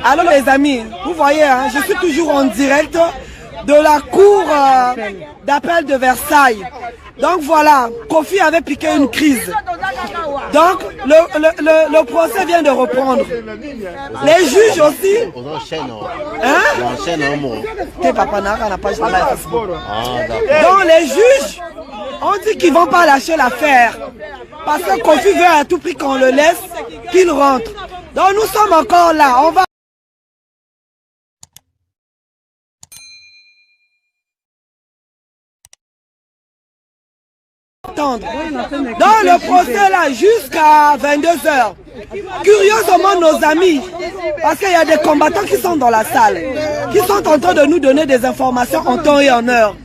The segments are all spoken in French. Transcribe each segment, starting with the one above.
Alors les amis, vous voyez, hein, je suis toujours en direct de la cour d'appel de Versailles. Donc voilà, Kofi avait piqué une crise. Donc le procès vient de reprendre. Les juges aussi. Hein? Donc les juges ont dit qu'ils ne vont pas lâcher l'affaire. Parce que Kofi veut à tout prix qu'on le laisse, qu'il rentre. Donc nous sommes encore là. On va attendre. Dans le procès là, jusqu'à 22h. Curieusement, nos amis, parce qu'il y a des combattants qui sont dans la salle, qui sont en train de nous donner des informations en temps et en heure.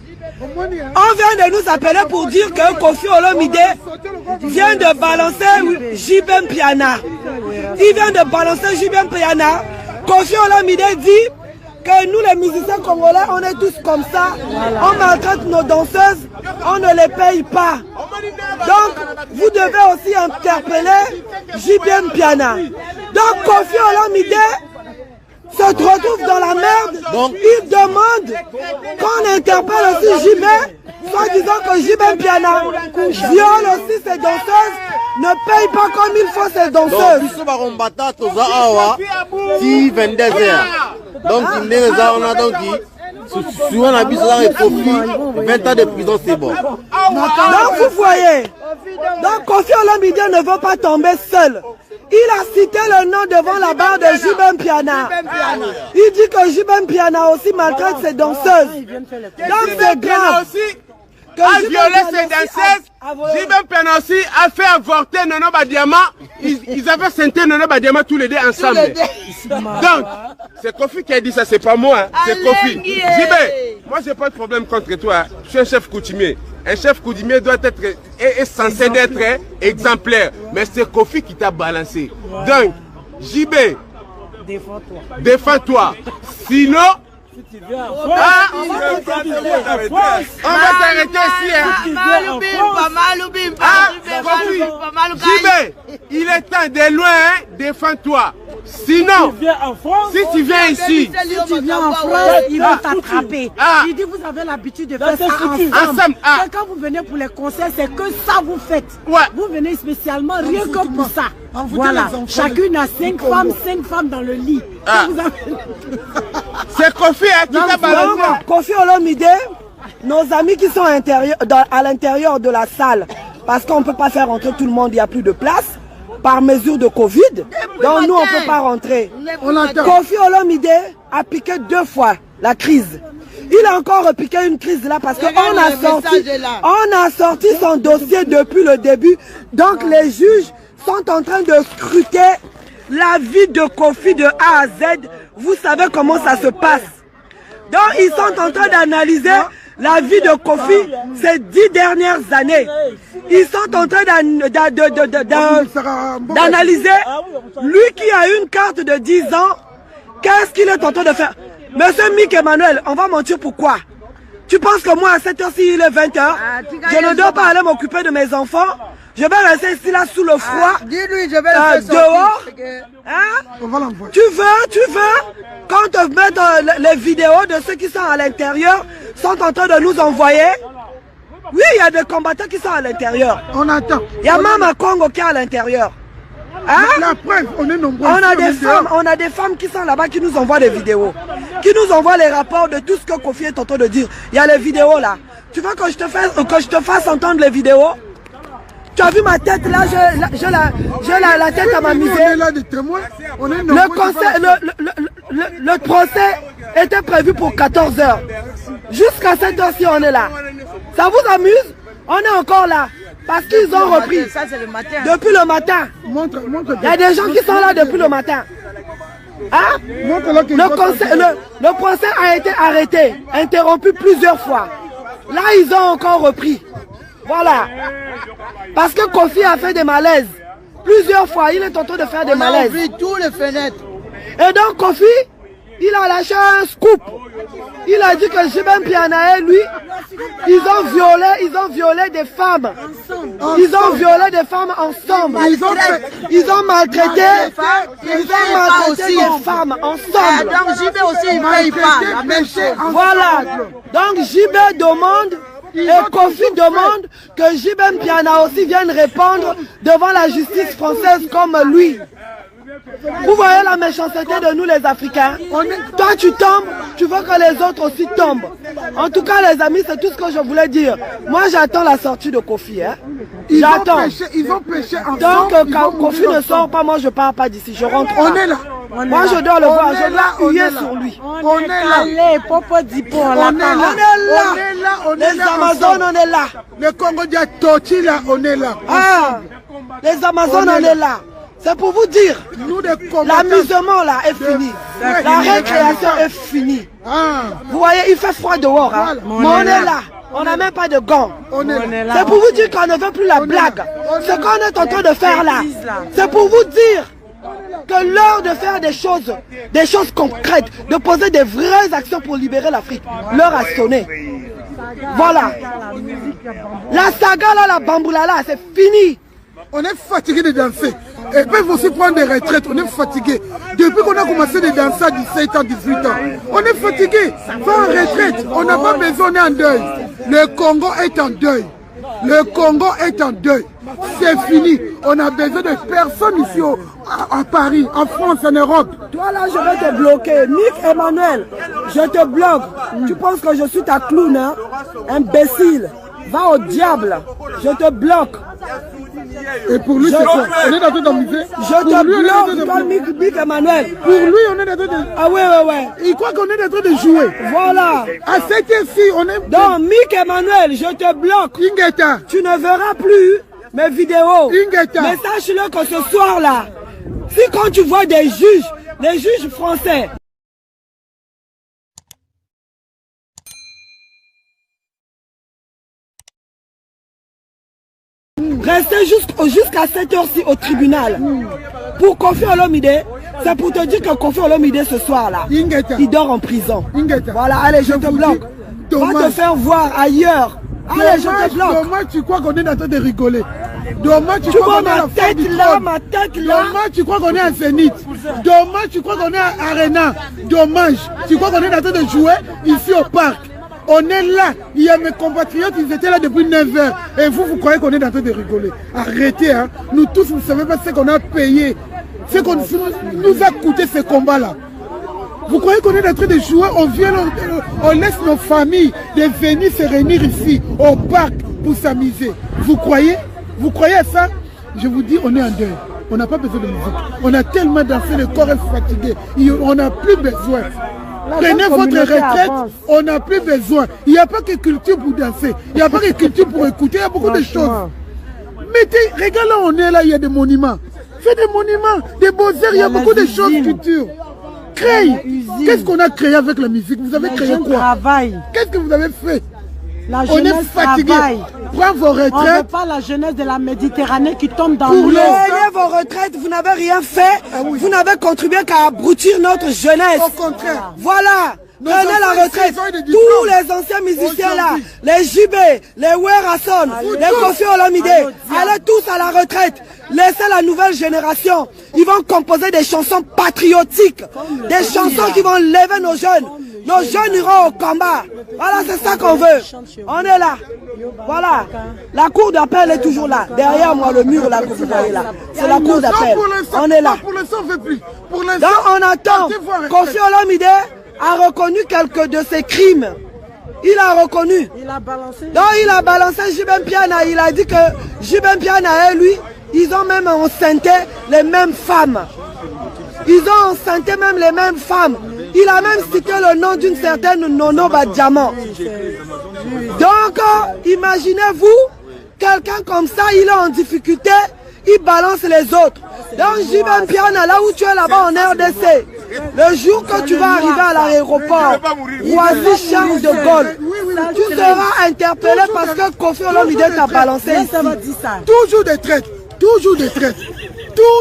On vient de nous appeler pour dire que Kofi Olomide vient de balancer JB Mpiana. Il vient de balancer JB Mpiana. Kofi Olomide dit que nous les musiciens congolais, on est tous comme ça. On maltraite nos danseuses, on ne les paye pas. Donc, vous devez aussi interpeller JB Mpiana. Donc, Kofi Olomide se retrouve dans la merde. Donc, il demande qu'on interpelle aussi JB, soit disant que JB Mpiana viole aussi ses danseuses, ne paye pas comme il faut ses danseuses. Donc, on a donc dit, souvent la bise là est Kofi, 20 ans de prison, c'est bon. Donc, vous voyez, donc Kofi Olomide ne veut pas tomber seul. Il a cité le nom devant la barre de JB Mpiana. Il dit que JB Mpiana aussi maltraite ses danseuses. Donc, c'est grave. A violé ses danseuses, JB Mpiana aussi a fait avorter Nono Badiama. Ils avaient senté Nono Badiama tous les deux ensemble. Donc, c'est Kofi qui a dit ça, c'est pas moi, hein, c'est Kofi. JB, moi j'ai pas de problème contre toi, je suis un chef coutumier. Un chef coutumier doit être, est censé d'être exemplaire, mais c'est Kofi qui t'a balancé. Donc, JB, défends-toi. Sinon, on va t'arrêter ici. JB, il est temps de loin, hein, défends-toi. Sinon, si tu viens ici, si tu viens en France, ils vont t'attraper. Il dit vous avez l'habitude de faire ça ensemble. Quand vous venez pour les concerts, c'est que ça vous faites. Vous venez spécialement rien que pour ça. Voilà, chacune a 5 femmes dans le lit. C'est Kofi qui t'a balancé. Kofi Olomide, nos amis qui sont à l'intérieur de la salle, parce qu'on ne peut pas faire rentrer tout le monde, il n'y a plus de place. Par mesure de Covid, donc nous on ne peut pas rentrer. Kofi Olomide a piqué 2 fois la crise. Il a encore piqué une crise là parce qu'on a sorti son dossier depuis le début. Donc les juges sont en train de scruter la vie de Kofi de A à Z. Vous savez comment ça se passe. Donc ils sont en train d'analyser la vie de Kofi ces 10 dernières années. Ils sont en train d'analyser lui qui a une carte de 10 ans, qu'est-ce qu'il est en train de faire. Monsieur Mick Emmanuel, on va mentir pourquoi? Tu penses que moi à cette heure-ci il est 20h, je ne dois pas aller m'occuper de mes enfants? Je vais rester ici là sous le froid, dehors. Hein? Tu veux qu'on te mette les vidéos de ceux qui sont à l'intérieur, sont en train de nous envoyer? Oui, il y a des combattants qui sont à l'intérieur. On attend. Il y a Mama Congo qui est à l'intérieur. Hein? La preuve, on est nombreux. On a des femmes qui sont là-bas qui nous envoient des vidéos, qui nous envoient les rapports de tout ce que Kofi est en train de dire. Il y a les vidéos là. Tu veux que je te fasse entendre les vidéos? Tu as vu ma tête là, j'ai la tête à m'amuser. Le procès était prévu pour 14h. Jusqu'à cette heure-ci, on est là. Ça vous amuse? On est encore là. Parce qu'ils ont repris. Depuis le matin. Il y a des gens qui sont là depuis le matin. Hein? Le procès a été arrêté, interrompu plusieurs fois. Là, ils ont encore repris. Voilà. Parce que Kofi a fait des malaises. Plusieurs fois, il est en train de faire des malaises. On a ouvert tous les fenêtres. Et donc Kofi il a lâché un scoop. Il a dit que Jibem Piana et lui, ils ont violé des femmes. Ils ont violé des femmes ensemble. Ils ont maltraité des femmes ensemble. Donc JB aussi, il ne paye pas la même chose. Voilà. Donc JB demande et Kofi demande que Jibem Piana aussi vienne répondre devant la justice française comme lui. Vous voyez la méchanceté de nous les Africains. Toi tu tombes, tu veux que les autres aussi tombent. En tout cas les amis, c'est tout ce que je voulais dire. Moi j'attends la sortie de Kofi. Hein. J'attends. Ils ont péché ensemble. Donc quand Kofi ne sort pas, moi je pars pas d'ici. Je rentre pas. On est là. Moi je dois le voir, je dois huer sur lui. On est là. Les Amazones on est là. Le Congo Diatochi là, on est là. Ah, les Amazones on est là. C'est pour vous dire, l'amusement là est fini. La récréation est finie. Vous voyez, il fait froid dehors. Hein? Mais on est là. On n'a même pas de gants. C'est pour vous dire qu'on ne veut plus la blague. Ce qu'on est en train de faire là, c'est pour vous dire que l'heure de faire des choses concrètes, de poser des vraies actions pour libérer l'Afrique, l'heure a sonné. Voilà. La saga là, la bamboula là, c'est fini. On est fatigué de danser. Et peuvent aussi prendre des retraites. On est fatigué. Depuis qu'on a commencé de danser à 17 ans, 18 ans, on est fatigué. Va en retraite. On n'a pas besoin, on est en deuil. Le Congo est en deuil. Le Congo est en deuil. C'est fini. On a besoin de personne ici à Paris, en France, en Europe. Toi là, je vais te bloquer. Nick Emmanuel, je te bloque. Tu penses que je suis ta clown, hein? Imbécile. Va au diable. Je te bloque. Et pour lui, c'est quoi? On est dans tout amuser. Je te bloque, toi, Mick Emmanuel. Pour lui, on est dans tout de... Ah ouais. Il croit qu'on est dans tout de jouer. Voilà. À cette heure-ci, on est... Donc, Mick Emmanuel, je te bloque. Ingeta. Tu ne verras plus mes vidéos. Ingeta. Mais sache-le que ce soir-là, si quand tu vois des juges, les juges français, rester jusqu'à cette heure-ci au tribunal pour Kofi Olomide, c'est pour te dire que Kofi Olomide ce soir-là, il dort en prison. Voilà, allez, je te bloque. Va te faire voir ailleurs. Allez, je te bloque. Dommage, tu crois qu'on est en train de rigoler. Dommage, tu crois qu'on est ma tête là. Dommage, tu crois qu'on est à Zénith. Dommage, tu crois qu'on est à Arena. Dommage, tu crois qu'on est en train de jouer ici au parc. On est là, il y a mes compatriotes, ils étaient là depuis 9 heures. Et vous croyez qu'on est en train de rigoler. Arrêtez, hein. Nous tous, vous ne savez pas ce qu'on a payé. Ce qu'on nous a coûté ce combat-là. Vous croyez qu'on est en train de jouer, on laisse nos familles de venir se réunir ici, au parc, pour s'amuser. Vous croyez à ça? Je vous dis, on est en deuil. On n'a pas besoin de musique. On a tellement dansé, le corps est fatigué. On n'a plus besoin. Prenez votre retraite, on n'a plus besoin. Il n'y a pas que culture pour danser, il n'y a pas que culture pour écouter, il y a beaucoup de choses. Mais regarde là, on est là, il y a des monuments. Fais des monuments, des beaux-arts, il y a beaucoup de choses culture. Crée. Qu'est-ce qu'on a créé avec la musique? Vous avez créé quoi? Qu'est-ce que vous avez fait? On est fatigué. Prends vos retraites. On ne veut pas la jeunesse de la Méditerranée qui tombe dans l'eau. Prenez vos retraites, vous n'avez rien fait. Vous n'avez contribué qu'à abrutir notre jeunesse. Au contraire. Voilà. Prenez la retraite. Tous les anciens musiciens là, les JB, les Werason, les Kofi Olomide, allez tous à la retraite. Laissez la nouvelle génération. Ils vont composer des chansons patriotiques. Des chansons qui vont lever nos jeunes. Nos jeunes iront au combat. Voilà, c'est ça qu'on veut. On est là. Voilà. La cour d'appel est toujours là. Derrière moi, le mur là que vous voyez là. C'est la cour d'appel. On est là. Pour l'instant, on ne fait plus. Donc on attend. Kofi Olomide a reconnu quelques de ses crimes. Il a reconnu. Donc il a balancé Jibem Piana. Il a dit que Jibem Piana et lui, ils ont même enceinté les mêmes femmes. Ils ont enceinté même les mêmes femmes. Il a même cité le nom d'une certaine Nono Badiamant. Donc, imaginez-vous, quelqu'un comme ça, il est en difficulté, il balance les autres. Donc, Jibem Piana, là où tu es là-bas en RDC, le jour que tu vas arriver à l'aéroport, Roissy Charles de Gaulle, tu seras interpellé parce que Kofi Olomide t'a balancé ici. Toujours des traites, toujours des traites.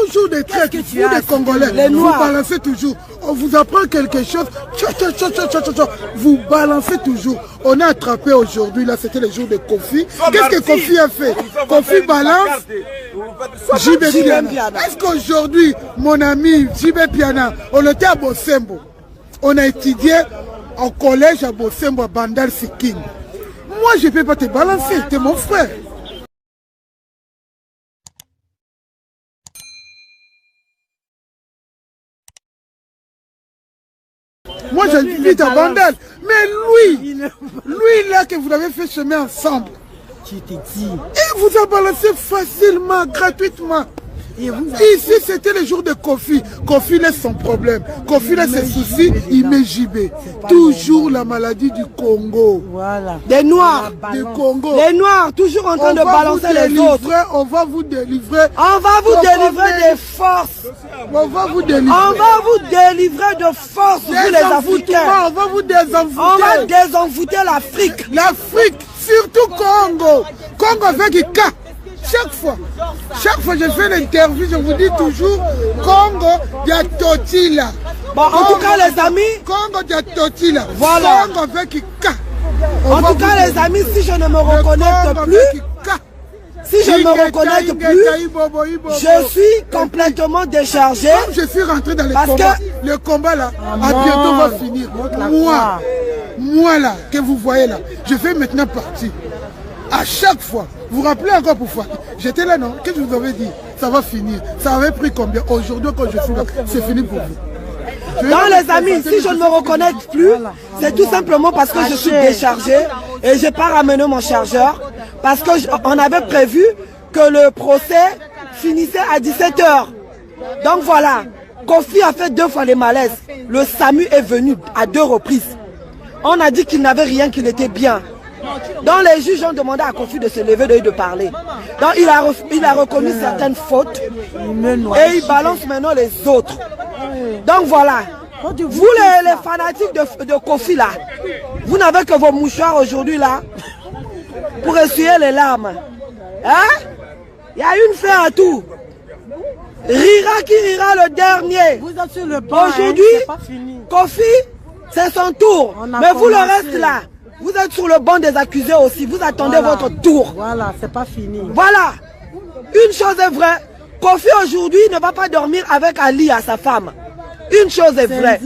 Toujours des traites, vous des Congolais, vous balancez toujours. On vous apprend quelque chose, vous balancez toujours. On a attrapé aujourd'hui, là c'était le jour de Kofi. Qu'est-ce que Kofi a fait? Kofi balance JB Piana. Est-ce qu'aujourd'hui, mon ami JB Piana, on était à Bosembo, on a étudié au collège à Bosembo, à Bandar Siking. Moi je ne peux pas te balancer, tu es mon frère. Moi j'invite à Bandal, mais lui là que vous avez fait chemin ensemble, il vous a balancé facilement, gratuitement. Ici c'était le jour de Kofi. Kofi laisse son problème, Kofi laisse ses soucis, il met JB. Toujours la maladie du Congo. Voilà. Des Noirs du Congo. Les Noirs toujours en train de balancer les autres. On va vous délivrer. On va vous délivrer des forces. On va vous délivrer. On va vous délivrer de force, vous les Africains. On va vous désenvoûter. On va désenvoûter l'Afrique. L'Afrique, surtout Congo. Congo avec Ika. Chaque fois je fais l'interview, je vous dis toujours Congo Diatotila. Bon, en tout cas les amis, Congo Diatotila. Voilà. Congo avec Ika. En tout cas les amis, si je ne me reconnecte plus, je suis complètement déchargé. Comme je suis rentré dans le combat, le combat là, à bientôt va finir. Moi là, que vous voyez là, je fais maintenant partie. À chaque fois, vous vous rappelez encore pourquoi? J'étais là, non? Qu'est-ce que je vous avais dit? Ça va finir. Ça avait pris combien? Aujourd'hui, quand je suis là, c'est fini pour vous. Non, les amis, si je ne me reconnecte plus, c'est tout simplement parce que je suis déchargé et je n'ai pas ramené mon chargeur. Parce qu'on avait prévu que le procès finissait à 17 h. Donc voilà, Kofi a fait 2 fois les malaises. Le SAMU est venu à 2 reprises. On a dit qu'il n'avait rien, qu'il était bien. Donc les juges ont demandé à Kofi de se lever et de parler. Donc il a reconnu certaines fautes et il balance maintenant les autres. Donc voilà, vous les fanatiques de Kofi là, vous n'avez que vos mouchoirs aujourd'hui là pour essuyer les larmes. Hein? Il y a une fin à tout. Rira qui rira le dernier. Aujourd'hui, Kofi, c'est son tour. Mais vous le reste là, vous êtes sur le banc des accusés aussi. Vous attendez votre tour. Voilà, c'est pas fini. Voilà. Une chose est vraie. Kofi aujourd'hui ne va pas dormir avec Ali, à sa femme. Une chose est vraie.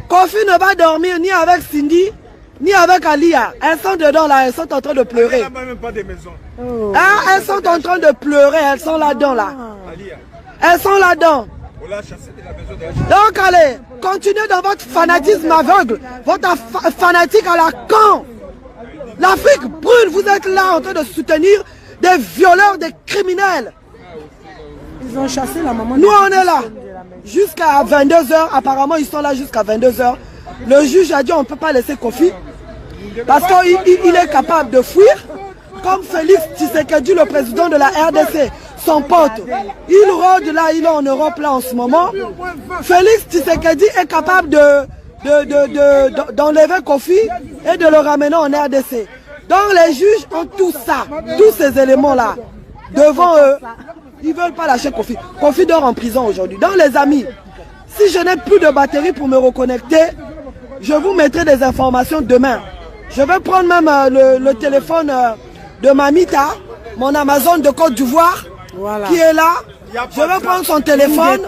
Kofi ne va dormir ni avec Cindy, ni avec Alia. Elles sont dedans là, elles sont en train de pleurer. Même pas des maisons. Ah, elles sont en train de pleurer, elles sont là-dedans là. Elles sont là-dedans. Donc allez, continuez dans votre fanatisme aveugle, votre fanatique à la con. L'Afrique brûle, vous êtes là en train de soutenir des violeurs, des criminels. Ils ont chassé la maman. Nous on est là jusqu'à 22 h, apparemment ils sont là jusqu'à 22 h. Le juge a dit on ne peut pas laisser Kofi parce qu'il est capable de fuir. Comme Félix Tshisekedi, le président de la RDC, son pote, il rôde là, il est en Europe là en ce moment. Félix Tshisekedi est capable d'enlever Kofi et de le ramener en RDC. Donc les juges ont tout ça, tous ces éléments là devant eux. Ils ne veulent pas lâcher Kofi. Kofi dort en prison aujourd'hui. Donc les amis, si je n'ai plus de batterie pour me reconnecter, je vous mettrai des informations demain. Je vais prendre même le téléphone de Mamita, mon Amazon de Côte d'Ivoire, qui est là. Je vais prendre son téléphone,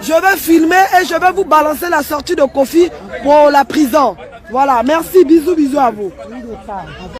je vais filmer et je vais vous balancer la sortie de Kofi pour la prison. Voilà, merci, bisous, bisous à vous.